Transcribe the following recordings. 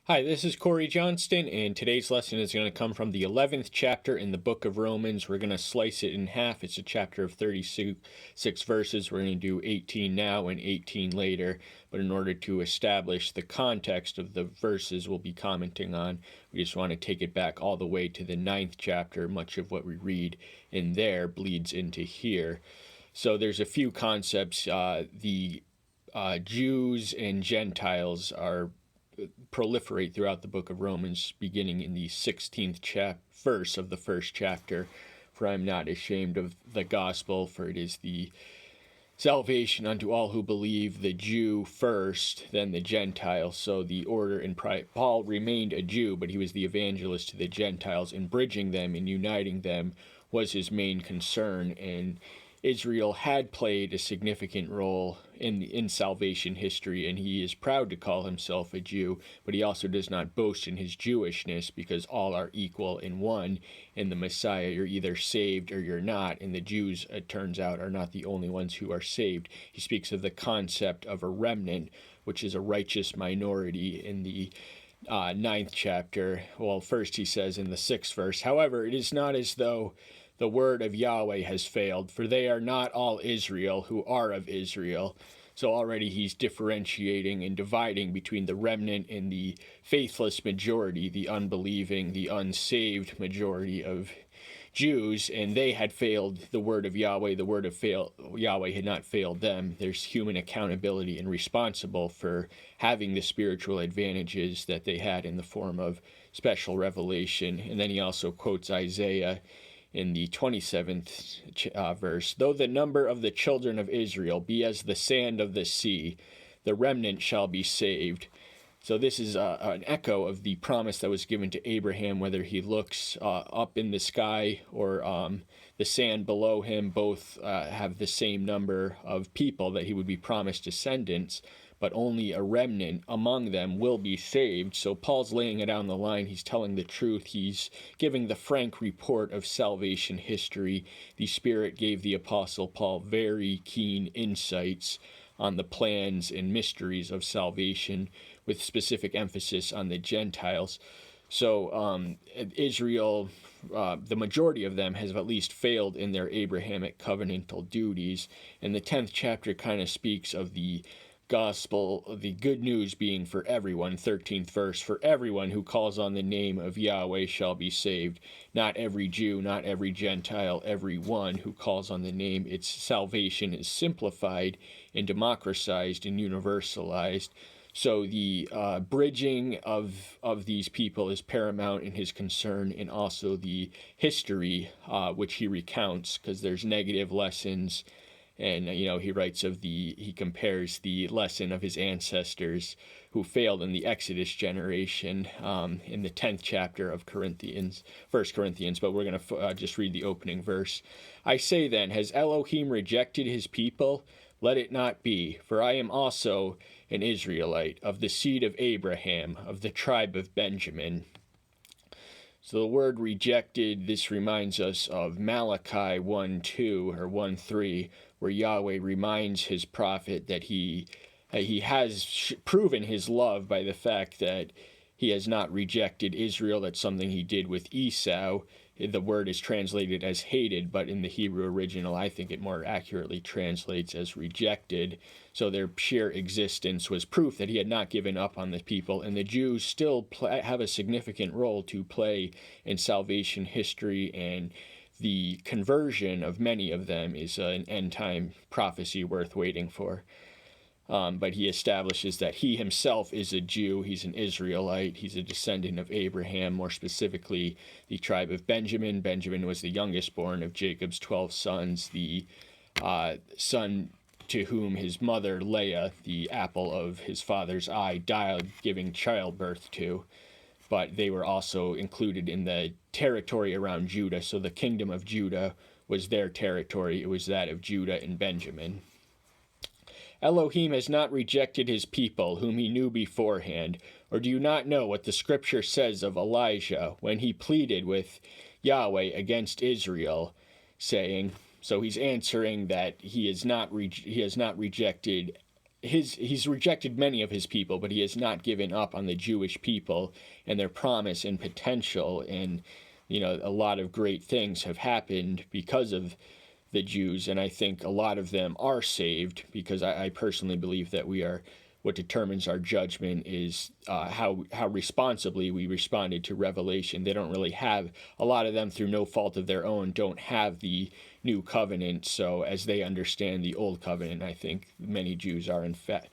Hi, this is Corey Johnston, and today's lesson is going to come from the 11th chapter in the book of Romans. We're going to slice it in half. It's a chapter of 36 verses. We're going to do 18 now and 18 later. But in order to establish the context of the verses we'll be commenting on, we just want to take it back all the way to the 9th chapter. Much of what we read in there bleeds into here. So there's a few concepts. The Jews and Gentiles are proliferate throughout the book of Romans, beginning in the 16th verse of the first chapter. For I am not ashamed of the gospel, for it is the salvation unto all who believe, the Jew first, then the Gentile. So the order in Paul remained a Jew, but he was the evangelist to the Gentiles, and bridging them and uniting them was his main concern. And Israel had played a significant role in salvation history, and he is proud to call himself a Jew, but he also does not boast in his Jewishness, because all are equal in one. In the Messiah, you're either saved or you're not, and the Jews, it turns out, are not the only ones who are saved. He speaks of the concept of a remnant, which is a righteous minority in the 9th chapter. Well, first he says in the 6th verse, however, it is not as though the word of Yahweh has failed, for they are not all Israel who are of Israel. So already he's differentiating and dividing between the remnant and the faithless majority, the unbelieving, the unsaved majority of Jews, and they had failed the word of Yahweh. The word of Yahweh had not failed them. There's human accountability and responsible for having the spiritual advantages that they had in the form of special revelation. And then he also quotes Isaiah in the 27th verse, though the number of the children of Israel be as the sand of the sea, the remnant shall be saved. So this is an echo of the promise that was given to Abraham, whether he looks up in the sky or the sand below him, both have the same number of people that he would be promised descendants, but only a remnant among them will be saved. So Paul's laying it on the line. He's telling the truth. He's giving the frank report of salvation history. The Spirit gave the Apostle Paul very keen insights on the plans and mysteries of salvation, with specific emphasis on the Gentiles. So Israel, the majority of them, has at least failed in their Abrahamic covenantal duties. And the 10th chapter kind of speaks of the gospel, the good news being for everyone. 13th verse, for everyone who calls on the name of Yahweh shall be saved. Not every Jew, not every Gentile, everyone who calls on the name. Its salvation is simplified and democratized and universalized. So the bridging of these people is paramount in his concern, and also the history which he recounts, because there's negative lessons. And, he compares the lesson of his ancestors who failed in the Exodus generation in the 10th chapter of 1 Corinthians. But we're going to just read the opening verse. I say then, has Elohim rejected his people? Let it not be, for I am also an Israelite, of the seed of Abraham, of the tribe of Benjamin. So the word rejected, this reminds us of Malachi 1:2 or 1:3, where Yahweh reminds his prophet that he has proven his love by the fact that he has not rejected Israel. That's something he did with Esau. The word is translated as hated, but in the Hebrew original, I think it more accurately translates as rejected. So their sheer existence was proof that he had not given up on the people, and the Jews still have a significant role to play in salvation history, and the conversion of many of them is an end-time prophecy worth waiting for. But he establishes that he himself is a Jew. He's an Israelite. He's a descendant of Abraham, more specifically the tribe of Benjamin. Benjamin was the youngest born of Jacob's 12 sons, the son to whom his mother Leah, the apple of his father's eye, died giving childbirth to. But they were also included in the territory around Judah, so the kingdom of Judah was their territory. It was that of Judah and Benjamin. Elohim has not rejected his people, whom he knew beforehand. Or do you not know what the scripture says of Elijah when he pleaded with Yahweh against Israel, saying, so he's answering that he has not rejected he's rejected many of his people, but he has not given up on the Jewish people and their promise and potential. And a lot of great things have happened because of the Jews, and I think a lot of them are saved, because I personally believe that what determines our judgment is how responsibly we responded to revelation. They don't really have, a lot of them through no fault of their own, don't have the new covenant. So as they understand the old covenant, I think many Jews are in fact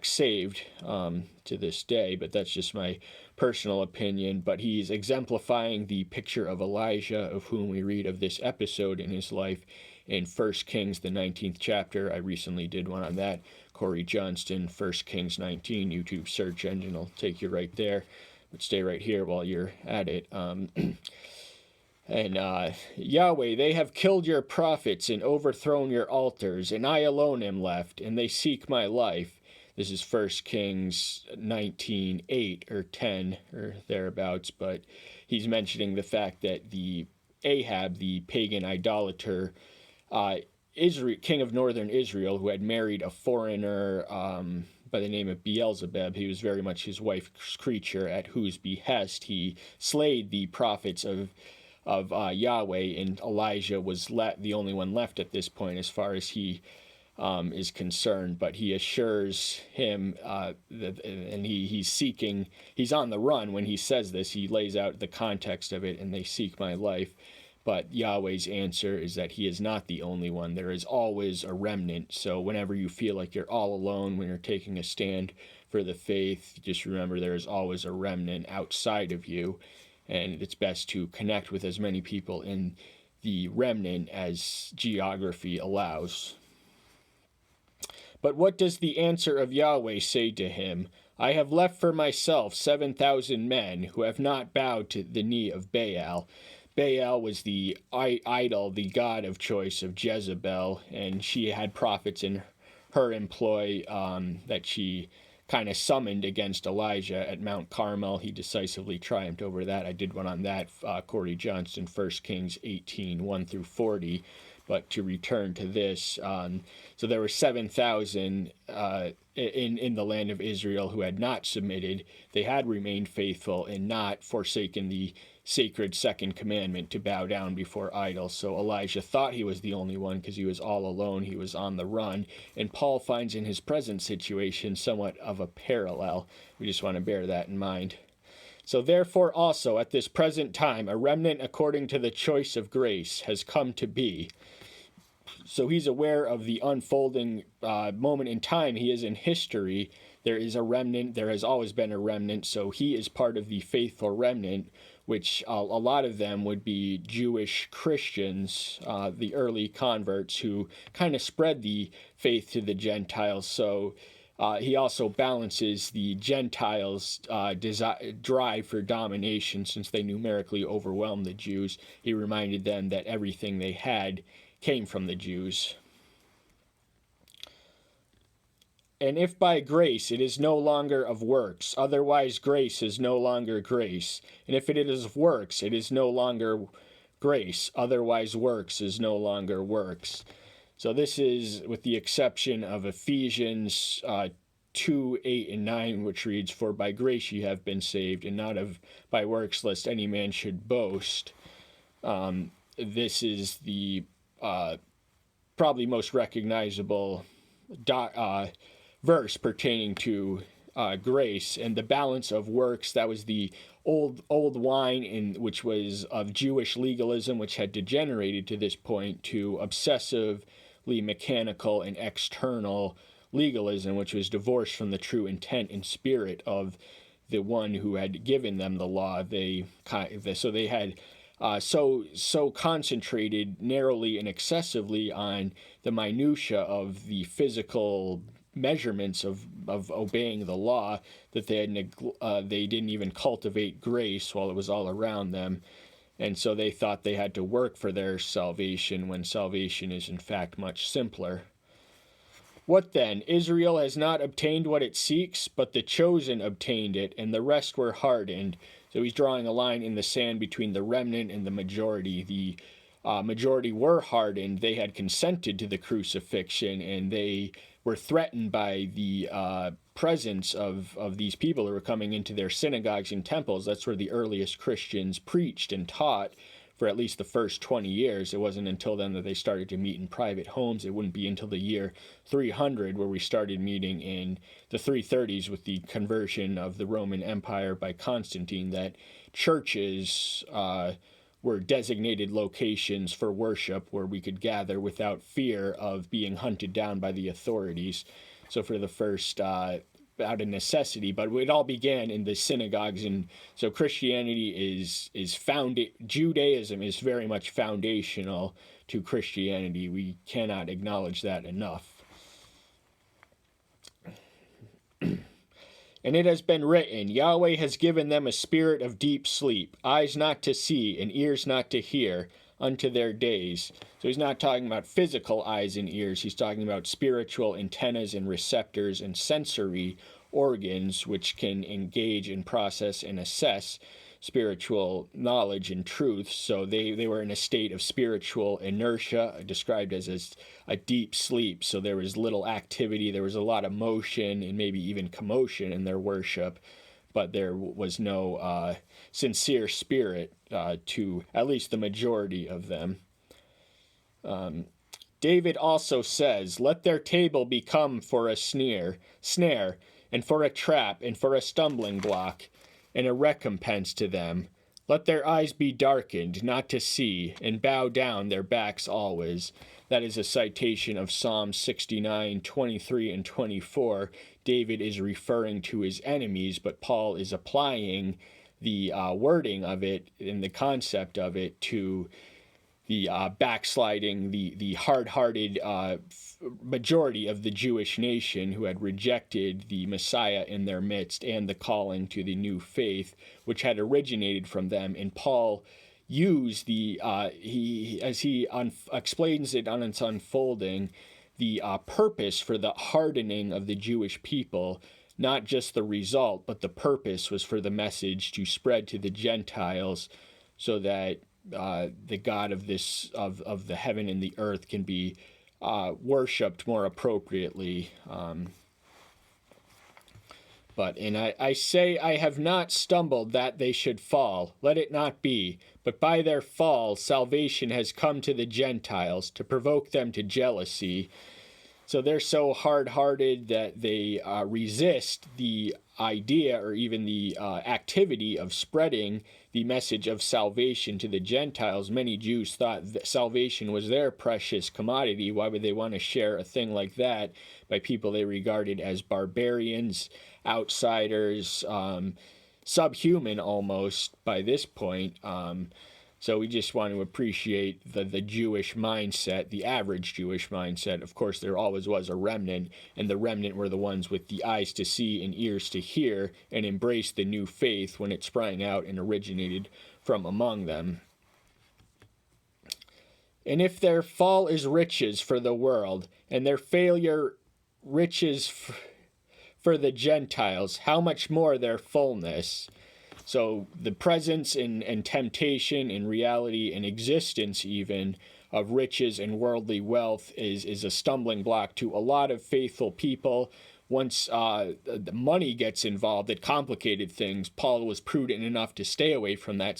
saved to this day. But that's just my personal opinion. But he's exemplifying the picture of Elijah, of whom we read of this episode in his life in 1 Kings, the 19th chapter. I recently did one on that. Corey Johnston, 1 Kings 19, YouTube search engine will take you right there. But stay right here while you're at it. Yahweh, they have killed your prophets and overthrown your altars, and I alone am left, and they seek my life. This is 1 Kings 19:8 or 10 or thereabouts, but he's mentioning the fact that the Ahab, the pagan idolater, king of northern Israel, who had married a foreigner by the name of Beelzebub. He was very much his wife's creature, at whose behest he slayed the prophets of Yahweh, and Elijah was the only one left at this point as far as he is concerned. But he assures him and he's on the run when he says this. He lays out the context of it, and they seek my life. But Yahweh's answer is that he is not the only one. There is always a remnant. So whenever you feel like you're all alone, when you're taking a stand for the faith, just remember there is always a remnant outside of you. And it's best to connect with as many people in the remnant as geography allows. But what does the answer of Yahweh say to him? I have left for myself 7,000 men who have not bowed to the knee of Baal. Baal was the idol, the god of choice of Jezebel, and she had prophets in her employ that she kind of summoned against Elijah at Mount Carmel. He decisively triumphed over that. I did one on that, Corey Johnston, 1 Kings 18, 1 through 40. But to return to this, so there were 7,000 in the land of Israel who had not submitted. They had remained faithful and not forsaken the sacred second commandment to bow down before idols. So Elijah thought he was the only one because he was all alone. He was on the run. And Paul finds in his present situation somewhat of a parallel. We just want to bear that in mind. So therefore also at this present time a remnant according to the choice of grace has come to be. So he's aware of the unfolding moment in time. He is in history. There is a remnant. There has always been a remnant. So he is part of the faithful remnant, which a lot of them would be Jewish Christians, the early converts who kind of spread the faith to the Gentiles. So he also balances the Gentiles' drive for domination, since they numerically overwhelmed the Jews. He reminded them that everything they had came from the Jews. And if by grace it is no longer of works, otherwise grace is no longer grace. And if it is of works, it is no longer grace, otherwise works is no longer works. So this is with the exception of Ephesians 2, 8, and 9, which reads, For by grace ye have been saved, and not of by works, lest any man should boast. This is the probably most recognizable verse pertaining to grace, and the balance of works. That was the old wine, which was of Jewish legalism, which had degenerated to this point to obsessively mechanical and external legalism, which was divorced from the true intent and spirit of the one who had given them the law. So they had so concentrated narrowly and excessively on the minutia of the physical measurements of obeying the law that they didn't even cultivate grace while it was all around them. And so they thought they had to work for their salvation, when salvation is in fact much simpler. What then? Israel has not obtained what it seeks, but the chosen obtained it, and the rest were hardened. So he's drawing a line in the sand between the remnant and the majority. The majority were hardened. They had consented to the crucifixion, and they were threatened by the presence of these people who were coming into their synagogues and temples. That's where the earliest Christians preached and taught for at least the first 20 years. It wasn't until then that they started to meet in private homes. It wouldn't be until the year 300 where we started meeting in the 330s with the conversion of the Roman Empire by Constantine that churches were designated locations for worship where we could gather without fear of being hunted down by the authorities. So for the first out of necessity, but it all began in the synagogues, and so Christianity is founded. Judaism is very much foundational to Christianity. We cannot acknowledge that enough. And it has been written, Yahweh has given them a spirit of deep sleep, eyes not to see and ears not to hear, unto their days. So he's not talking about physical eyes and ears. He's talking about spiritual antennas and receptors and sensory organs which can engage and process and assess spiritual knowledge and truth. So they were in a state of spiritual inertia, described as a deep sleep. So there was little activity, there was a lot of motion and maybe even commotion in their worship, but there was no sincere spirit to at least the majority of them. David also says, let their table become for a snare, and for a trap, and for a stumbling block, and a recompense to them. Let their eyes be darkened, not to see, and bow down their backs always. That is a citation of Psalm 69, 23, and 24. David is referring to his enemies, but Paul is applying the wording of it and the concept of it to the backsliding, the hard-hearted majority of the Jewish nation who had rejected the Messiah in their midst and the calling to the new faith, which had originated from them. And Paul used as he explains it on its unfolding, the purpose for the hardening of the Jewish people, not just the result, but the purpose was for the message to spread to the Gentiles so that the God of the heaven and the earth can be worshipped more appropriately. And I say, I have not stumbled that they should fall. Let it not be. But by their fall, salvation has come to the Gentiles to provoke them to jealousy. So they're so hard-hearted that they resist the idea or even the activity of spreading the message of salvation to the Gentiles. Many Jews thought that salvation was their precious commodity. Why would they want to share a thing like that by people they regarded as barbarians, outsiders, subhuman almost by this point? So we just want to appreciate the Jewish mindset, the average Jewish mindset. Of course, there always was a remnant, and the remnant were the ones with the eyes to see and ears to hear and embraced the new faith when it sprang out and originated from among them. And if their fall is riches for the world, and their failure riches for the Gentiles, how much more their fullness? So the presence and temptation and reality and existence even of riches and worldly wealth is a stumbling block to a lot of faithful people. Once the money gets involved, it complicated things. Paul was prudent enough to stay away from that,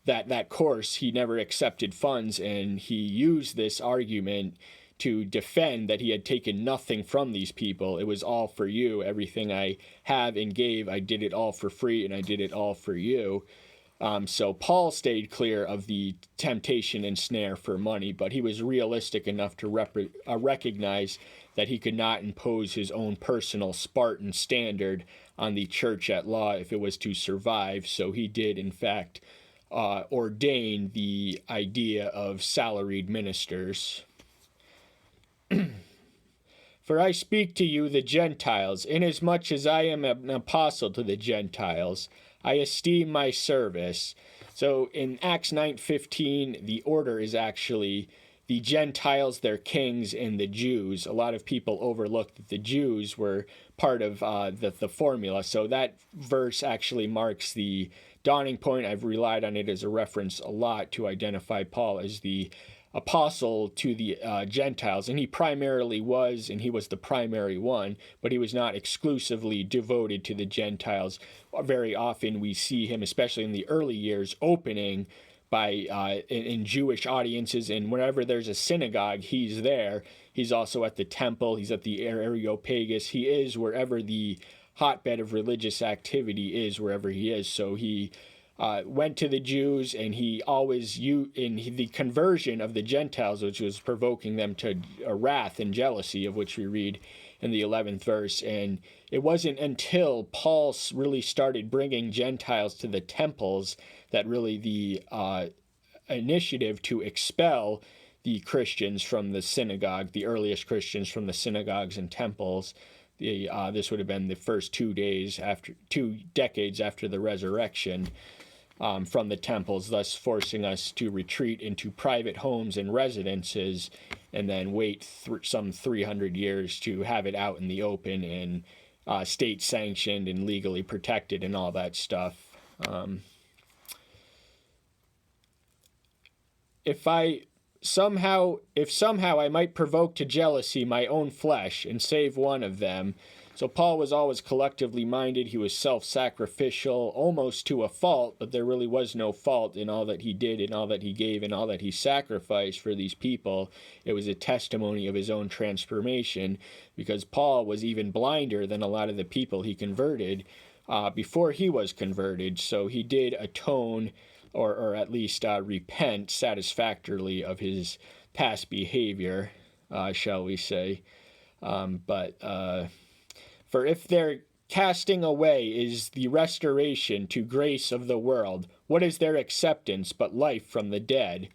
that course. He never accepted funds, and he used this argument to defend that he had taken nothing from these people. It was all for you. Everything I have and gave, I did it all for free, and I did it all for you. So Paul stayed clear of the temptation and snare for money, but he was realistic enough to recognize that he could not impose his own personal Spartan standard on the church at law if it was to survive. So he did, in fact, ordain the idea of salaried ministers. For I speak to you, the Gentiles, inasmuch as I am an apostle to the Gentiles, I esteem my service. So in Acts 9:15, the order is actually the Gentiles, their kings, and the Jews. A lot of people overlooked that the Jews were part of the formula. So that verse actually marks the dawning point. I've relied on it as a reference a lot to identify Paul as the apostle to the Gentiles, and he primarily was, and he was the primary one, but he was not exclusively devoted to the Gentiles. Very often we see him, especially in the early years, opening by in Jewish audiences, and whenever there's a synagogue, he's there. He's also at the temple. He's at the Areopagus. He is wherever the hotbed of religious activity is, wherever he is. So he went to the Jews, and he always, in the conversion of the Gentiles, which was provoking them to a wrath and jealousy, of which we read in the 11th verse. And it wasn't until Paul really started bringing Gentiles to the temples that really the initiative to expel the Christians from the synagogue, the earliest Christians from the synagogues and temples. This would have been the first 2 decades after the resurrection, from the temples, thus forcing us to retreat into private homes and residences, and then wait some 300 years to have it out in the open and state sanctioned and legally protected and all that stuff. If somehow I might provoke to jealousy my own flesh and save one of them. So Paul was always collectively minded. He was self-sacrificial, almost to a fault, but there really was no fault in all that he did and all that he gave and all that he sacrificed for these people. It was a testimony of his own transformation, because Paul was even blinder than a lot of the people he converted before he was converted. So he did atone, or at least repent satisfactorily of his past behavior, shall we say. For if their casting away is the restoration to grace of the world, what is their acceptance but life from the dead?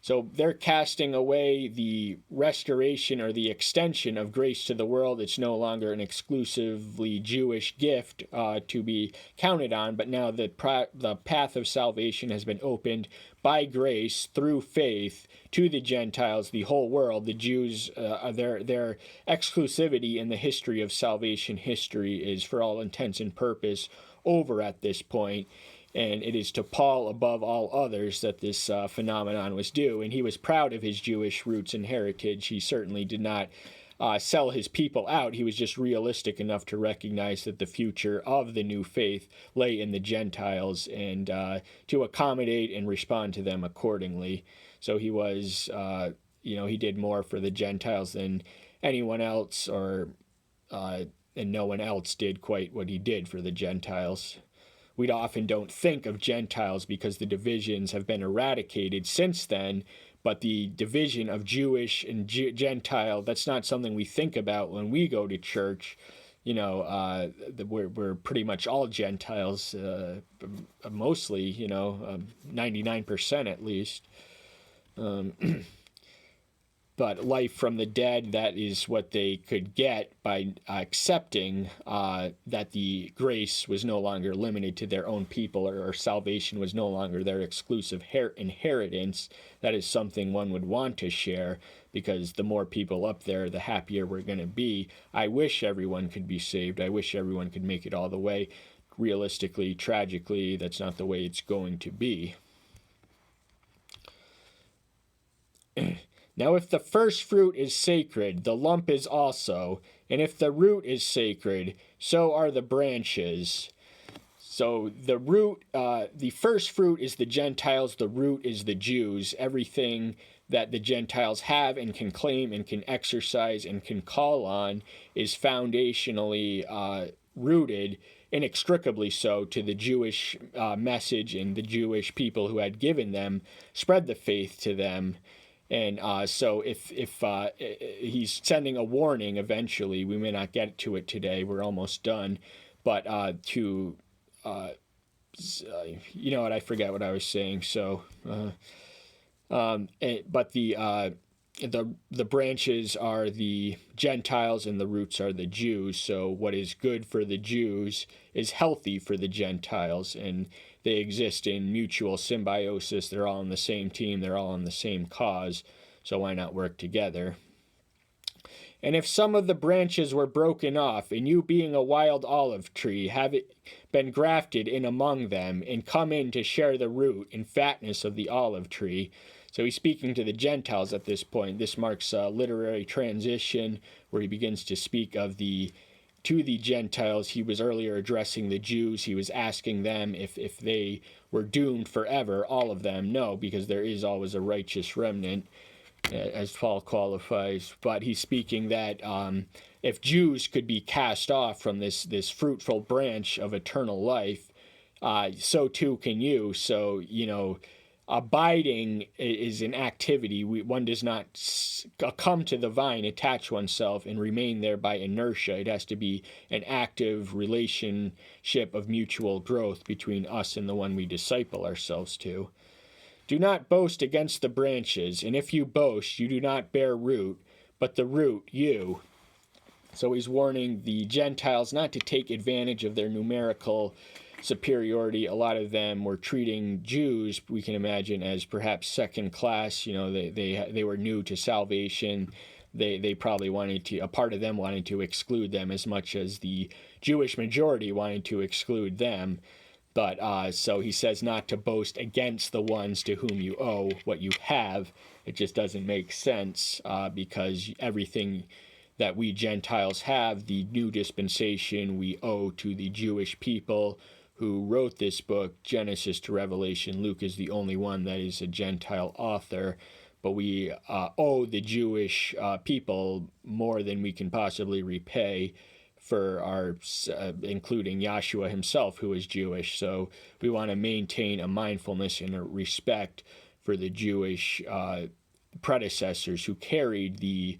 So they're casting away the restoration or the extension of grace to the world. It's no longer an exclusively Jewish gift to be counted on, but now the path of salvation has been opened by grace through faith to the Gentiles, the whole world. The Jews, their exclusivity in the history of salvation history is, for all intents and purpose, over at this point. And it is to Paul, above all others, that this phenomenon was due. And he was proud of his Jewish roots and heritage. He certainly did not sell his people out. He was just realistic enough to recognize that the future of the new faith lay in the Gentiles, and to accommodate and respond to them accordingly. So he was, he did more for the Gentiles than anyone else, and no one else did quite what he did for the Gentiles. We often don't think of Gentiles because the divisions have been eradicated since then, but the division of Jewish and Gentile, that's not something we think about when we go to church. We're pretty much all Gentiles, mostly, 99% at least. But life from the dead, that is what they could get by accepting that the grace was no longer limited to their own people, or salvation was no longer their exclusive inheritance. That is something one would want to share, because the more people up there, the happier we're going to be. I wish everyone could be saved. I wish everyone could make it all the way. Realistically, tragically, that's not the way it's going to be. Now, if the first fruit is sacred, the lump is also, and if the root is sacred, so are the branches. So the root, the first fruit is the Gentiles, the root is the Jews. Everything that the Gentiles have and can claim and can exercise and can call on is foundationally rooted, inextricably so, to the Jewish message, and the Jewish people who had given them, spread the faith to them. And so if he's sending a warning eventually, we may not get to it today, we're almost done, but you know what, I forget what I was saying. So, but the branches are the Gentiles and the roots are the Jews. So what is good for the Jews is healthy for the Gentiles, and they exist in mutual symbiosis. They're all on the same team. They're all on the same cause. So why not work together? And if some of the branches were broken off, and you being a wild olive tree, have it been grafted in among them, and come in to share the root and fatness of the olive tree. So he's speaking to the Gentiles at this point. This marks a literary transition where he begins to speak of to the Gentiles. He was earlier addressing the Jews. He was asking them if they were doomed forever, all of them. No, because there is always a righteous remnant, as Paul qualifies. But he's speaking that if Jews could be cast off from this fruitful branch of eternal life, so too can you. So, abiding is an activity. One does not come to the vine, attach oneself, and remain there by inertia. It has to be an active relationship of mutual growth between us and the one we disciple ourselves to. Do not boast against the branches, and if you boast, you do not bear root, but the root, you. So he's warning the Gentiles not to take advantage of their numerical superiority. A lot of them were treating Jews, we can imagine, as perhaps second class. They were new to salvation. They probably a part of them wanted to exclude them as much as the Jewish majority wanted to exclude them. But so he says not to boast against the ones to whom you owe what you have. It just doesn't make sense because everything that we Gentiles have, the new dispensation, we owe to the Jewish people who wrote this book, Genesis to Revelation. Luke is the only one that is a Gentile author, but we owe the Jewish people more than we can possibly repay for our, including Yahshua himself, who is Jewish. So we want to maintain a mindfulness and a respect for the Jewish predecessors who carried the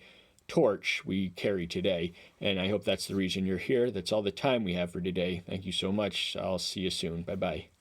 torch we carry today. And I hope that's the reason you're here. That's all the time we have for today. Thank you so much. I'll see you soon. Bye-bye.